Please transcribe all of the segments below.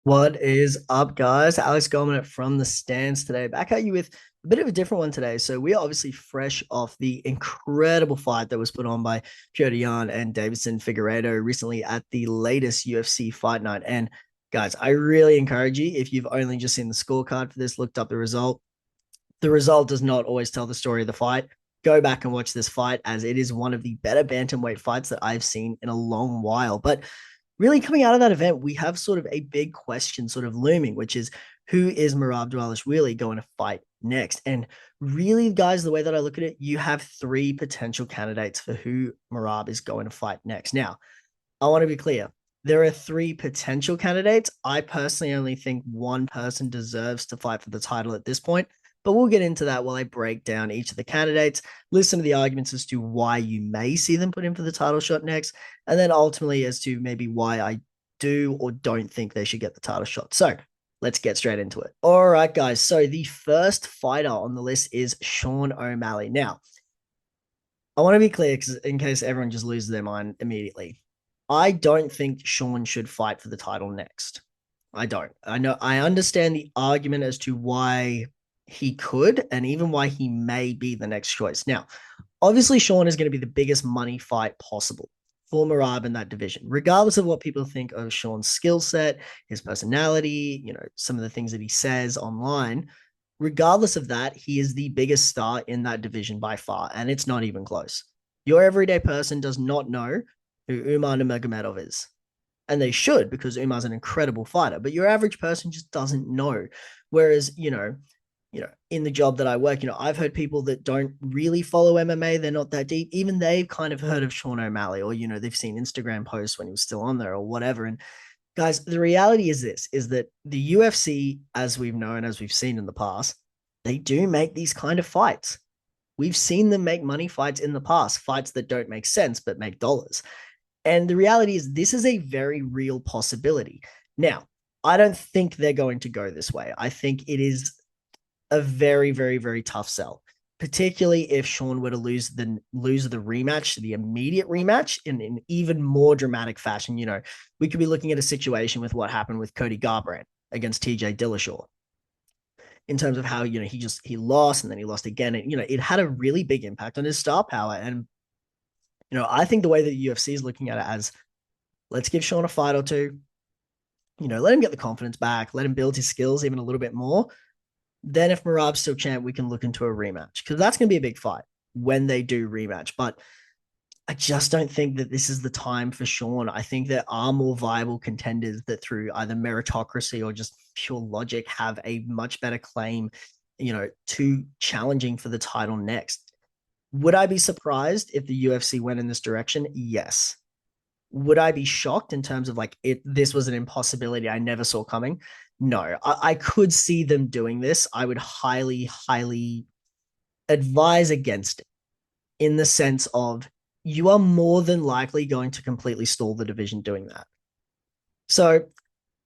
What is up, guys? Alex Goldman from the stands today. Back at you with a bit of a different one today. So we are obviously fresh off the incredible fight that was put on by Petr Yan and Davison Figueiredo recently at the latest UFC Fight Night. And guys, I really encourage you, if you've only just seen the scorecard for this, looked up the result does not always tell the story of the fight. Go back and watch this fight as it is one of the better bantamweight fights that I've seen in a long while. But really coming out of that event, we have sort of a big question sort of looming, which is who is Merab Dvalishvili going to fight next? And really, guys, the way that I look at it, you have three potential candidates for who Merab is going to fight next. Now, I want to be clear. There are three potential candidates. I personally only think one person deserves to fight for the title at this point, but we'll get into that while I break down each of the candidates, listen to the arguments as to why you may see them put in for the title shot next, and then ultimately as to maybe why I do or don't think they should get the title shot. So let's get straight into it. All right, guys. So the first fighter on the list is Sean O'Malley. Now, I want to be clear because in case everyone just loses their mind immediately, I don't think Sean should fight for the title next. I don't. I know I understand the argument as to why he could and even why he may be the next choice. Now, obviously, Sean is going to be the biggest money fight possible for Merab in that division, regardless of what people think of Sean's skill set, his personality, some of the things that he says online. Regardless of that, he is the biggest star in that division by far, and it's not even close. Your everyday person does not know who Umar Nurmagomedov is. And they should, because Umar's an incredible fighter, but your average person just doesn't know. Whereas, in the job that I work, I've heard people that don't really follow MMA, they're not that deep. Even they've kind of heard of Sean O'Malley, or, they've seen Instagram posts when he was still on there or whatever. And guys, the reality is this, is that the UFC, as we've known, as we've seen in the past, they do make these kind of fights. We've seen them make money fights in the past, fights that don't make sense, but make dollars. And the reality is this is a very real possibility. Now, I don't think they're going to go this way. I think it is a very, very, very tough sell, particularly if Sean were to lose the rematch, the immediate rematch in an even more dramatic fashion. We could be looking at a situation with what happened with Cody Garbrandt against TJ Dillashaw in terms of how, he lost and then he lost again. And, it had a really big impact on his star power. And, I think the way that the UFC is looking at it as let's give Sean a fight or two, let him get the confidence back, let him build his skills even a little bit more. Then if Merab's still champ, we can look into a rematch because that's going to be a big fight when they do rematch. But I just don't think that this is the time for Sean. I think there are more viable contenders that through either meritocracy or just pure logic have a much better claim, to challenging for the title next. Would I be surprised if the UFC went in this direction? Yes. Would I be shocked in terms of this was an impossibility I never saw coming? No, I could see them doing this. I would highly, highly advise against it in the sense of you are more than likely going to completely stall the division doing that. So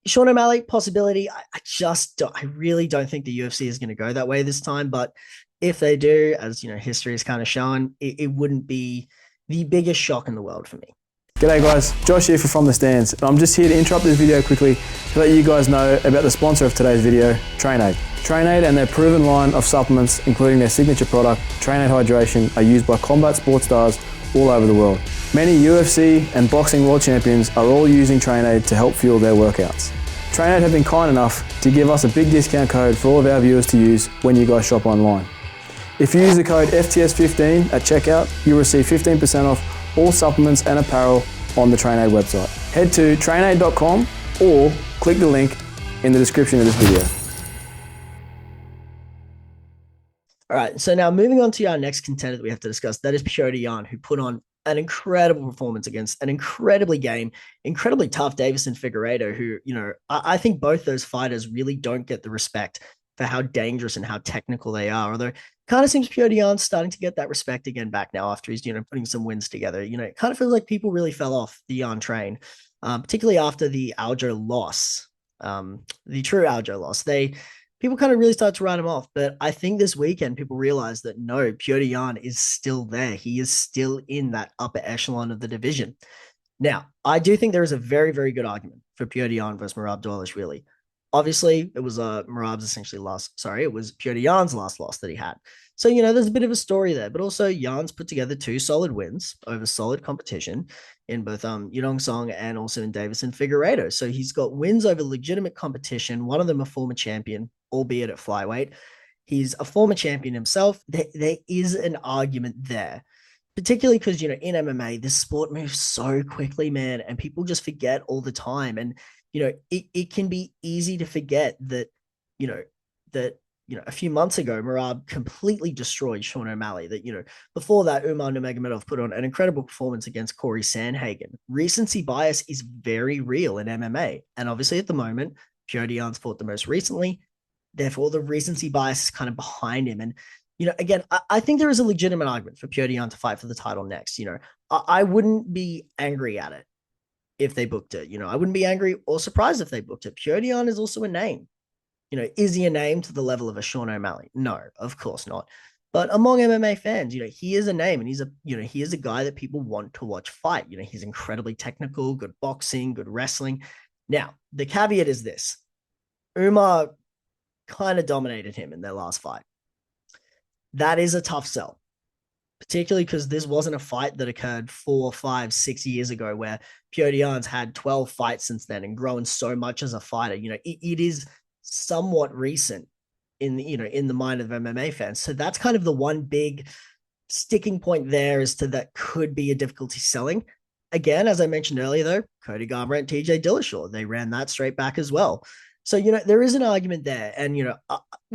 Sean O'Malley, possibility. I really don't think the UFC is going to go that way this time. But if they do, as history is kind of shown, it wouldn't be the biggest shock in the world for me. G'day guys, Josh here for From the Stands. I'm just here to interrupt this video quickly to let you guys know about the sponsor of today's video, TrainAid. TrainAid and their proven line of supplements, including their signature product, TrainAid Hydration, are used by combat sports stars all over the world. Many UFC and boxing world champions are all using TrainAid to help fuel their workouts. TrainAid have been kind enough to give us a big discount code for all of our viewers to use when you guys shop online. If you use the code FTS15 at checkout, you'll receive 15% off all supplements and apparel on the TrainAid website. Head to trainaid.com or click the link in the description of this video. All right, so now moving on to our next contender that we have to discuss, that is Petr Yan, who put on an incredible performance against an incredibly incredibly tough Davison Figueiredo, who, I think both those fighters really don't get the respect for how dangerous and how technical they are. Although it kind of seems Petr Yan's starting to get that respect again back now after he's, putting some wins together. It kind of feels like people really fell off the Yan train, particularly after the Aljo loss, the true Aljo loss. People kind of really started to write him off. But I think this weekend people realized that no, Petr Yan is still there. He is still in that upper echelon of the division. Now, I do think there is a very, very good argument for Petr Yan versus Merab Dvalishvili. Obviously, it was Merab's essentially last. Sorry, it was Petr Yan's last loss that he had. So there's a bit of a story there, but also Jan's put together two solid wins over solid competition in both Yudong Song and also in Davison Figueiredo. So he's got wins over legitimate competition. One of them a former champion, albeit at flyweight. He's a former champion himself. There is an argument there, particularly because in MMA this sport moves so quickly, man, and people just forget all the time. And it can be easy to forget that you know that a few months ago Merab completely destroyed Sean O'Malley. That before that Or Nurmagomedov put on an incredible performance against Corey Sandhagen. Recency bias is very real in MMA, and obviously at the moment Petr Yan's fought the most recently. Therefore, the recency bias is kind of behind him. And again, I think there is a legitimate argument for Petr Yan to fight for the title next. I wouldn't be angry at it if they booked it. I wouldn't be angry or surprised if they booked it. Petr Yan is also a name. Is he a name to the level of a Sean O'Malley? No, of course not. But among MMA fans, he is a name, and he is a guy that people want to watch fight. He's incredibly technical, good boxing, good wrestling. Now, the caveat is this: Umar kind of dominated him in their last fight. That is a tough sell, particularly because this wasn't a fight that occurred 4, 5, 6 years ago, where Petr Yan's had 12 fights since then and grown so much as a fighter. It is somewhat recent in the mind of MMA fans. So that's kind of the one big sticking point there, as to that could be a difficulty selling. Again, as I mentioned earlier, though, Cody Garbrandt, TJ Dillashaw, they ran that straight back as well. So, there is an argument there. And,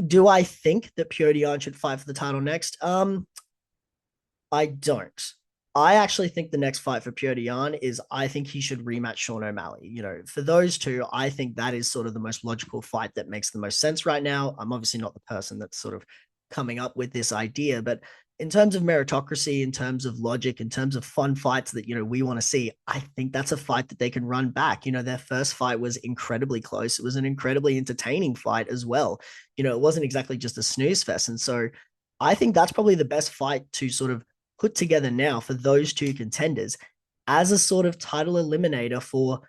do I think that Petr Yan should fight for the title next? I don't. I actually think the next fight for Petr Yan is, I think he should rematch Sean O'Malley. For those two, I think that is sort of the most logical fight that makes the most sense right now. I'm obviously not the person that's sort of coming up with this idea, but in terms of meritocracy, in terms of logic, in terms of fun fights that, we want to see, I think that's a fight that they can run back. Their first fight was incredibly close. It was an incredibly entertaining fight as well. It wasn't exactly just a snooze fest. And so I think that's probably the best fight to sort of put together now for those two contenders as a sort of title eliminator for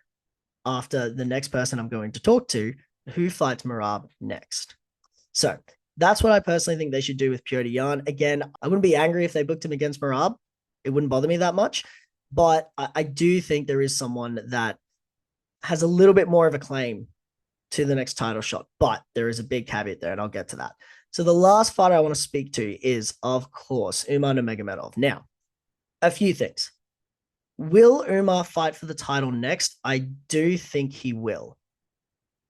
after the next person I'm going to talk to, who fights Merab next. So that's what I personally think they should do with Petr Yan. Again, I wouldn't be angry if they booked him against Merab. It wouldn't bother me that much. But I do think there is someone that has a little bit more of a claim to the next title shot. But there is a big caveat there, and I'll get to that. So the last fighter I want to speak to is, of course, Or Nurmagomedov. Now, a few things. Will Umar fight for the title next? I do think he will.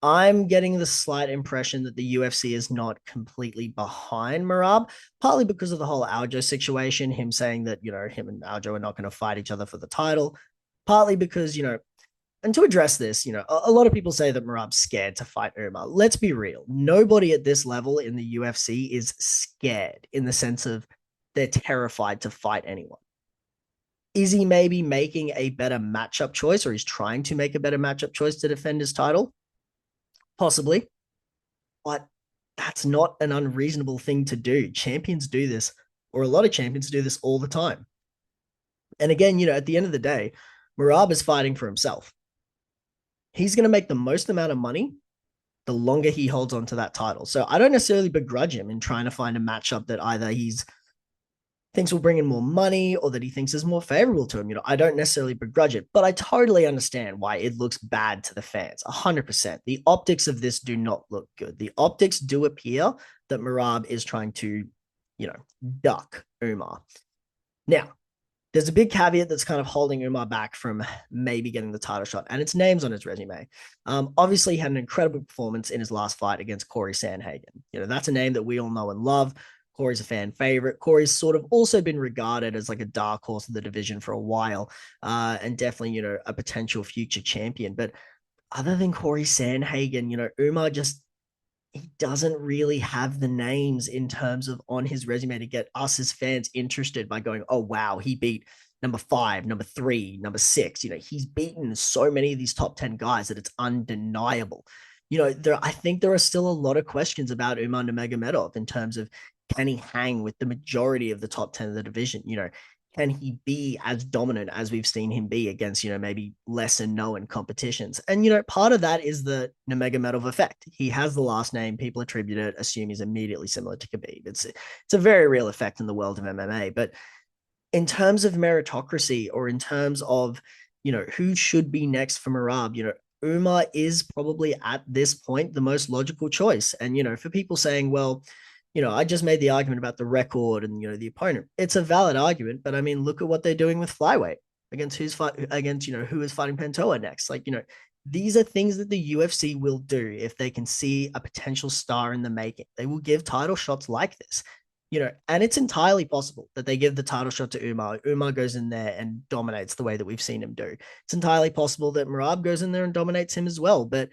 I'm getting the slight impression that the UFC is not completely behind Merab, partly because of the whole Aljo situation, him saying that, him and Aljo are not going to fight each other for the title, partly because, and to address this, a lot of people say that Merab's scared to fight Umar. Let's be real. Nobody at this level in the UFC is scared in the sense of they're terrified to fight anyone. Is he maybe making a better matchup choice, or he's trying to make a better matchup choice to defend his title? Possibly, but that's not an unreasonable thing to do. Champions do this, or a lot of champions do this all the time. And again, at the end of the day, Merab is fighting for himself. He's going to make the most amount of money the longer he holds on to that title. So I don't necessarily begrudge him in trying to find a matchup that either he's thinks will bring in more money or that he thinks is more favorable to him. I don't necessarily begrudge it, but I totally understand why it looks bad to the fans. 100%. The optics of this do not look good. The optics do appear that Merab is trying to, duck Umar. Now, there's a big caveat that's kind of holding Umar back from maybe getting the title shot, and its name's on his resume. Obviously, he had an incredible performance in his last fight against Corey Sandhagen. That's a name that we all know and love. Corey's a fan favorite. Corey's sort of also been regarded as like a dark horse of the division for a while, and definitely, a potential future champion. But other than Corey Sandhagen, Umar he doesn't really have the names in terms of on his resume to get us as fans interested by going, oh, wow, he beat number 5, number 3, number 6. He's beaten so many of these top 10 guys that it's undeniable. I think there are still a lot of questions about Umar Nurmagomedov in terms of, can he hang with the majority of the top 10 of the division? can he be as dominant as we've seen him be against, maybe lesser known competitions? And, part of that is the Nurmagomedov effect. He has the last name, people attribute it, assume he's immediately similar to Khabib. It's a very real effect in the world of MMA. But in terms of meritocracy, or in terms of, who should be next for Merab, Umar is probably at this point the most logical choice. And, for people saying, well, I just made the argument about the record and, the opponent. It's a valid argument, but I mean, look at what they're doing with flyweight against who is fighting Pantoja next. Like, these are things that the UFC will do if they can see a potential star in the making. They will give title shots like this. And it's entirely possible that they give the title shot to Umar. Umar goes in there and dominates the way that we've seen him do. It's entirely possible that Merab goes in there and dominates him as well. But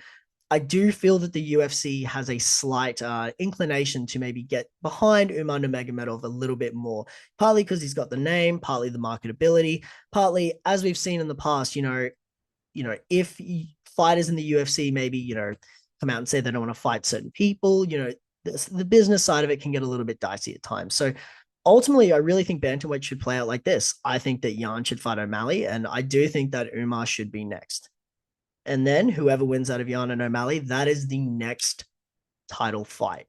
I do feel that the UFC has a slight inclination to maybe get behind Umar Nurmagomedov a little bit more, partly because he's got the name, partly the marketability, partly, as we've seen in the past, if fighters in the UFC maybe, come out and say they don't want to fight certain people, the business side of it can get a little bit dicey at times. So ultimately, I really think bantamweight should play out like this. I think that Jan should fight O'Malley, and I do think that Umar should be next. And then whoever wins out of Jan and O'Malley, that is the next title fight.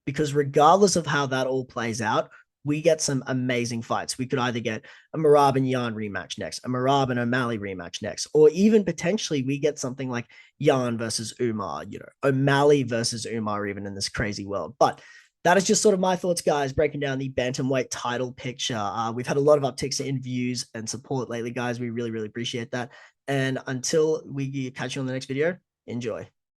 Because regardless of how that all plays out, we get some amazing fights. We could either get a Merab and Jan rematch next, a Merab and O'Malley rematch next, or even potentially we get something like Jan versus Umar, O'Malley versus Umar, even in this crazy world. But that is just sort of my thoughts, guys, breaking down the bantamweight title picture. We've had a lot of upticks in views and support lately, guys. We really, really appreciate that. And until we catch you on the next video, enjoy.